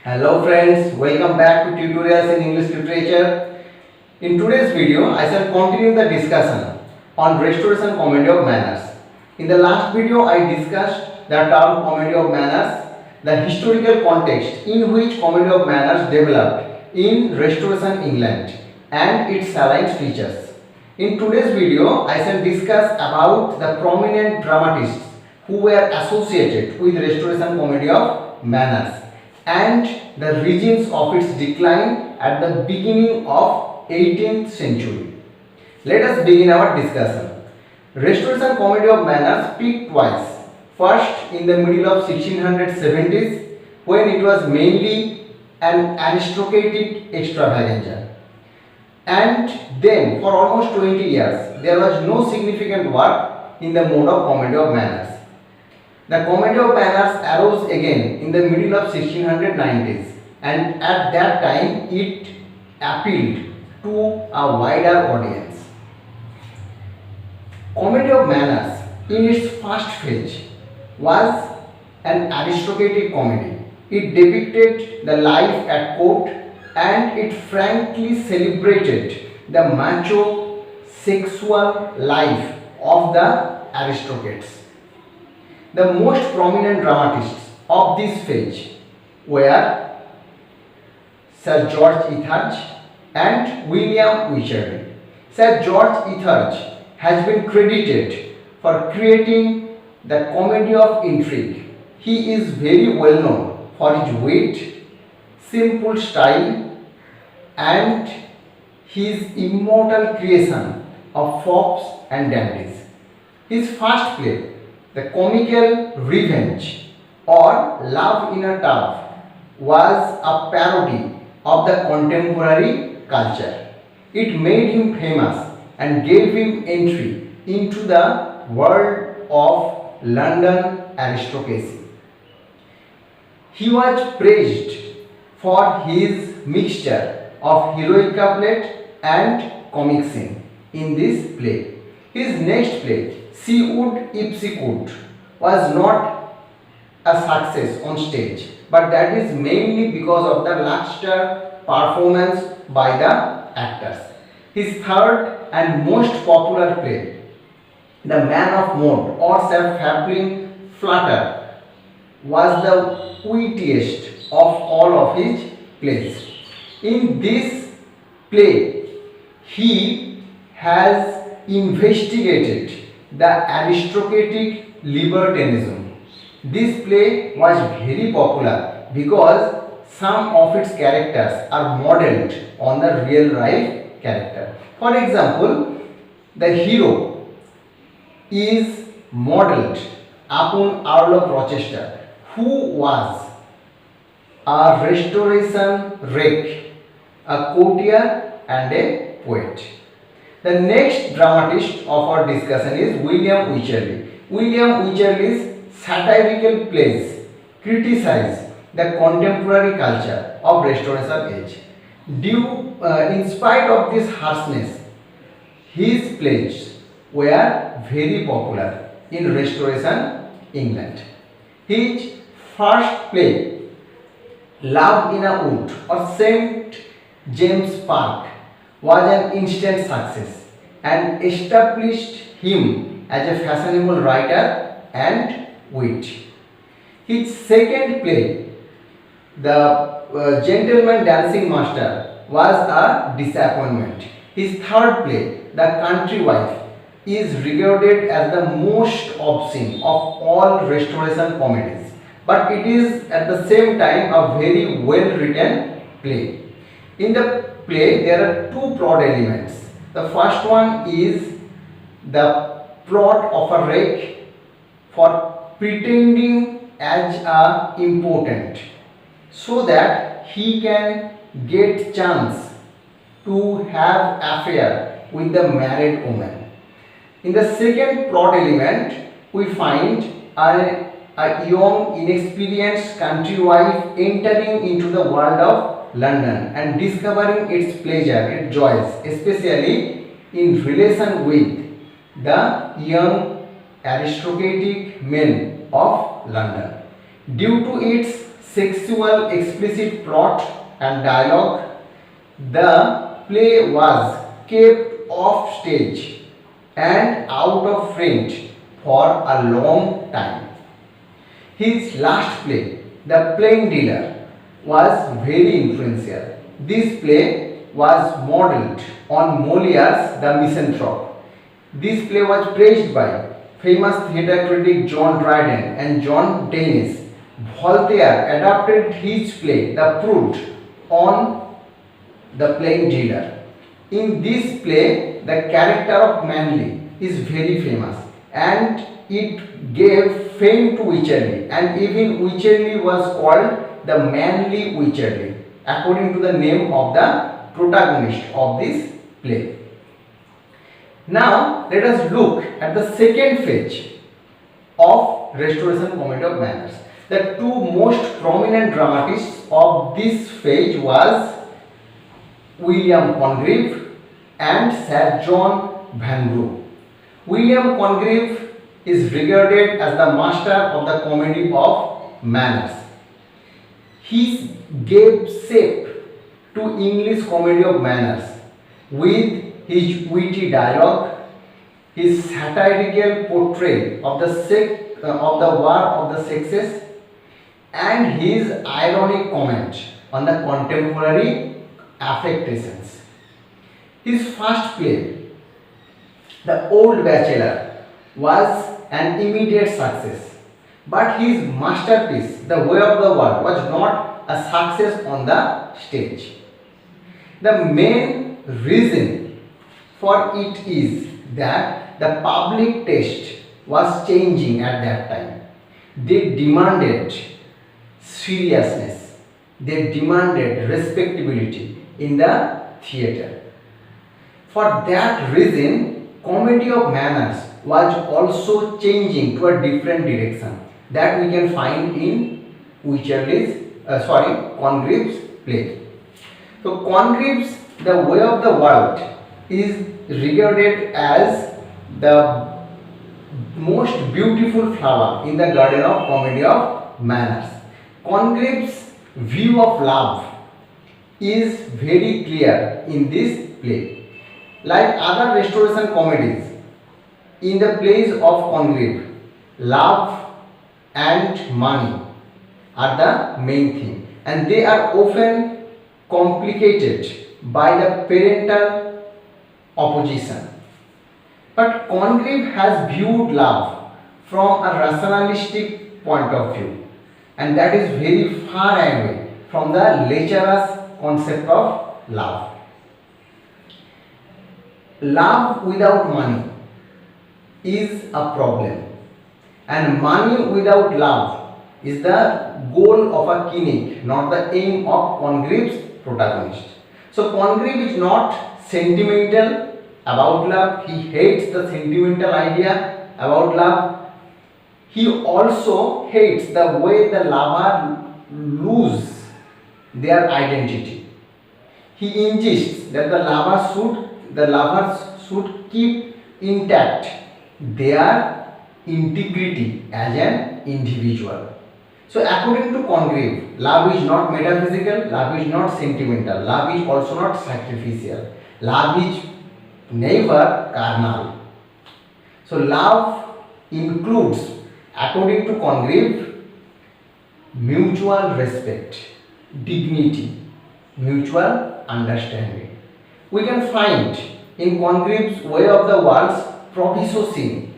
Hello friends, welcome back to Tutorials in English Literature. In today's video, I shall continue the discussion on Restoration Comedy of Manners. In the last video, I discussed the term Comedy of Manners, the historical context in which Comedy of Manners developed in Restoration England and its salient features. In today's video, I shall discuss about the prominent dramatists who were associated with Restoration Comedy of Manners and the reasons of its decline at the beginning of 18th century. Let us begin our discussion. Restoration Comedy of Manners peaked twice. First in the middle of 1670s when it was mainly an aristocratic extravaganza. And then for almost 20 years there was no significant work in the mode of Comedy of Manners. The Comedy of Manners arose again in the middle of 1690s and at that time it appealed to a wider audience. Comedy of Manners in its first phase was an aristocratic comedy. It depicted the life at court and it frankly celebrated the macho sexual life of the aristocrats. The most prominent dramatists of this phase were Sir George and William Wycherley. Sir George has been credited for creating the comedy of intrigue. He is very well known for his wit, simple style, and his immortal creation of fops and dandies. His first play, The Comical Revenge or Love in a Tub, was a parody of the contemporary culture. It made him famous and gave him entry into the world of London aristocracy. He was praised for his mixture of heroic couplet and comic scene in this play. His next play, She Would If She Could, was not a success on stage, but that is mainly because of the lackluster performance by the actors. His third and most popular play, The Man of Mode or Self-Happling Flutter, was the wittiest of all of his plays. In this play, he has investigated the aristocratic libertinism. This play was very popular because some of its characters are modeled on the real life character. For example, the hero is modeled upon Earl of Rochester, who was a restoration rake, a courtier and a poet. The next dramatist of our discussion is William Wycherley. William Wycherley's satirical plays criticize the contemporary culture of Restoration age. In spite of this harshness, his plays were very popular in Restoration England. His first play, Love in a Wood or St. James Park, was an instant success and established him as a fashionable writer and wit. His second play, The Gentleman Dancing Master, was a disappointment. His third play, The Countrywife, is regarded as the most obscene of all Restoration comedies, but it is at the same time a very well written play. In the play, there are two plot elements. The first one is the plot of a rake for pretending as a important so that he can get chance to have affair with the married woman. In the second plot element, we find a young, inexperienced country wife entering into the world of London and discovering its pleasure, its joys, especially in relation with the young aristocratic men of London. Due to its sexual explicit plot and dialogue. The play was kept off stage and out of print for a long time. His last play, Theplain-dealer, was very influential. This play was modelled on Moliere's The Misanthrope. This play was praised by famous theatre critic John Dryden and John Dennis. Voltaire adapted his play The Prude on Theplain-dealer. In this play, the character of Manly is very famous and it gave fame to Wycherley, and even Wycherley was called the Manly Wycherley according to the name of the protagonist of this play. Now let us look at the second phase of Restoration Comedy of Manners. The two most prominent dramatists of this phase was William Congreve and Sir John Vanbrugh. William Congreve is regarded as the master of the comedy of manners. He gave shape to English comedy of manners with his witty dialogue, his satirical portrayal of the war of the sexes, and his ironic comment on the contemporary affectations. His first play, The Old Bachelor, was an immediate success, but his masterpiece, The Way of the World, was not a success on the stage. The main reason for it is that the public taste was changing at that time. They demanded seriousness, they demanded respectability in the theatre. For that reason, comedy of manners was also changing to a different direction that we can find in Congreve's play. So Congreve's The Way of the World is regarded as the most beautiful flower in the garden of comedy of manners. Congreve's view of love is very clear in this play. Like other restoration comedies, in the plays of Congreve, love and money are the main theme, and they are often complicated by the parental opposition. But Congreve has viewed love from a rationalistic point of view, and that is very far away from the lecherous concept of love. Love without money is a problem, and money without love is the goal of a cynic, not the aim of Congreve's protagonist. So Congreve is not sentimental about love. He hates the sentimental idea about love. He also hates the way the lover lose their identity. He insists that the lovers should keep intact their integrity as an individual. So according to Congreve, love is not metaphysical, love is not sentimental, love is also not sacrificial, love is never carnal. So love includes, according to Congreve, mutual respect, dignity, mutual understanding. We can find in Congreve's Way of the World's Proviso scene,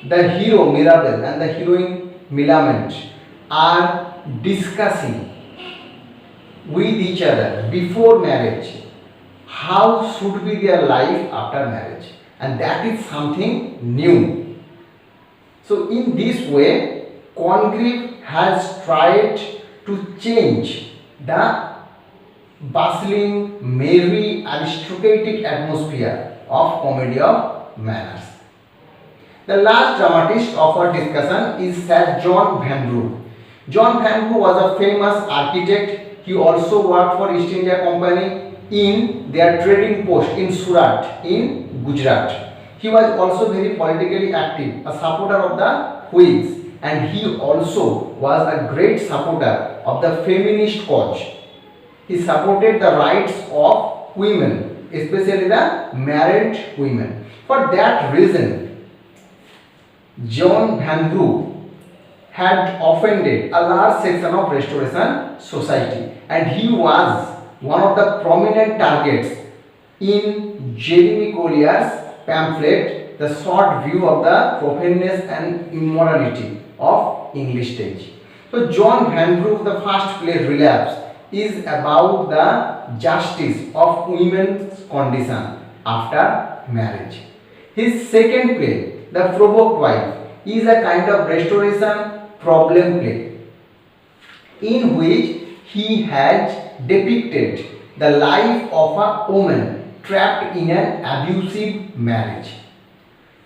the hero Mirabel and the heroine Millamant are discussing with each other before marriage how should be their life after marriage, and that is something new. So in this way, Congreve has tried to change the bustling, merry, aristocratic atmosphere of comedy of manners. The last dramatist of our discussion is Sir John Vanbrugh. John Vanbrugh was a famous architect. He also worked for East India Company in their trading post in Surat in Gujarat. He was also very politically active, a supporter of the Whigs, and he also was a great supporter of the feminist cause. He supported the rights of women, especially the married women. For that reason, John Vanbrugh had offended a large section of Restoration society, and he was one of the prominent targets in Jeremy Collier's pamphlet, The Short View of the Profaneness and Immorality of English Stage. So John Vanbrugh, the first play Relapse, is about the justice of women's condition after marriage. His second play, The Provoked Wife, is a kind of restoration problem play in which he has depicted the life of a woman trapped in an abusive marriage.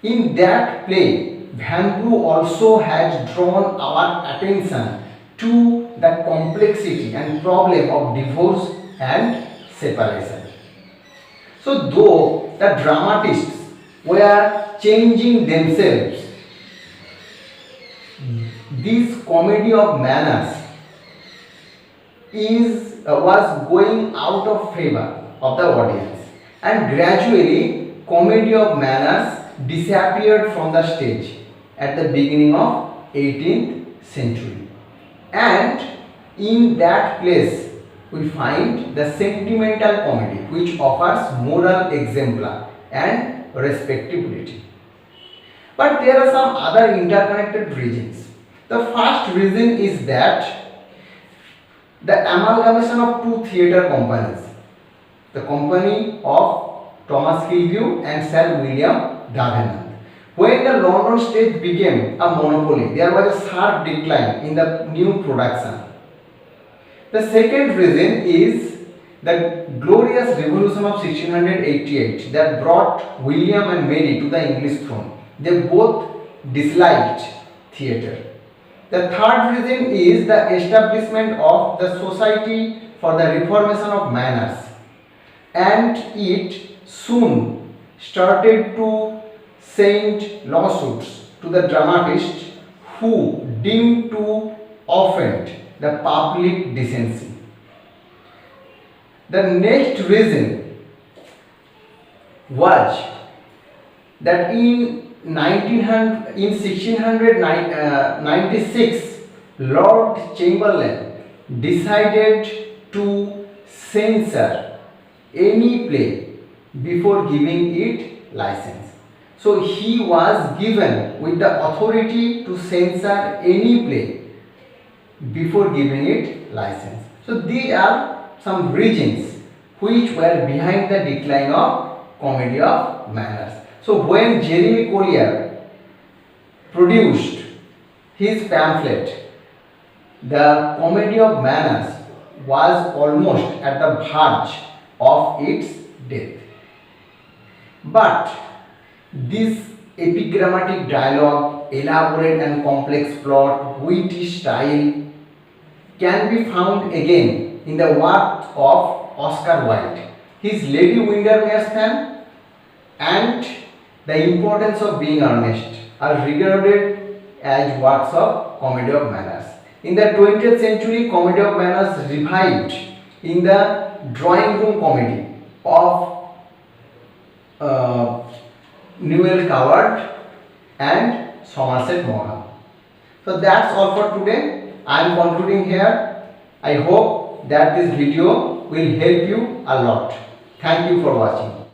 In that play, Vanbrugh also has drawn our attention to the complexity and problem of divorce and separation. So though the dramatists were changing themselves, this comedy of manners was going out of favor of the audience, and gradually comedy of manners disappeared from the stage at the beginning of 18th century. And in that place we find the sentimental comedy, which offers moral exemplar and respectability. But there are some other interconnected reasons. The first reason is that the amalgamation of two theatre companies, the company of Thomas Kilview and Sir William Davenant. When the London stage became a monopoly, there was a sharp decline in the new production. The second reason is the glorious revolution of 1688 that brought William and Mary to the English throne. They both disliked theatre. The third reason is the establishment of the Society for the Reformation of Manners, and it soon started to send lawsuits to the dramatists who deemed to offend the public decency. The next reason was that in 1696, Lord Chamberlain decided to censor any play before giving it license. So he was given with the authority to censor any play before giving it license. So these are some reasons which were behind the decline of comedy of manners. So when Jeremy Collier produced his pamphlet, the comedy of manners was almost at the verge of its death. But this epigrammatic dialogue, elaborate and complex plot, witty style can be found again in the work of Oscar Wilde, his Lady Windermere's Fan and The Importance of Being Earnest are regarded as works of comedy of manners. In the 20th century, comedy of manners revived in the drawing room comedy of Newell Coward and Somerset Maugham. So that's all for today. I am concluding here. I hope that this video will help you a lot. Thank you for watching.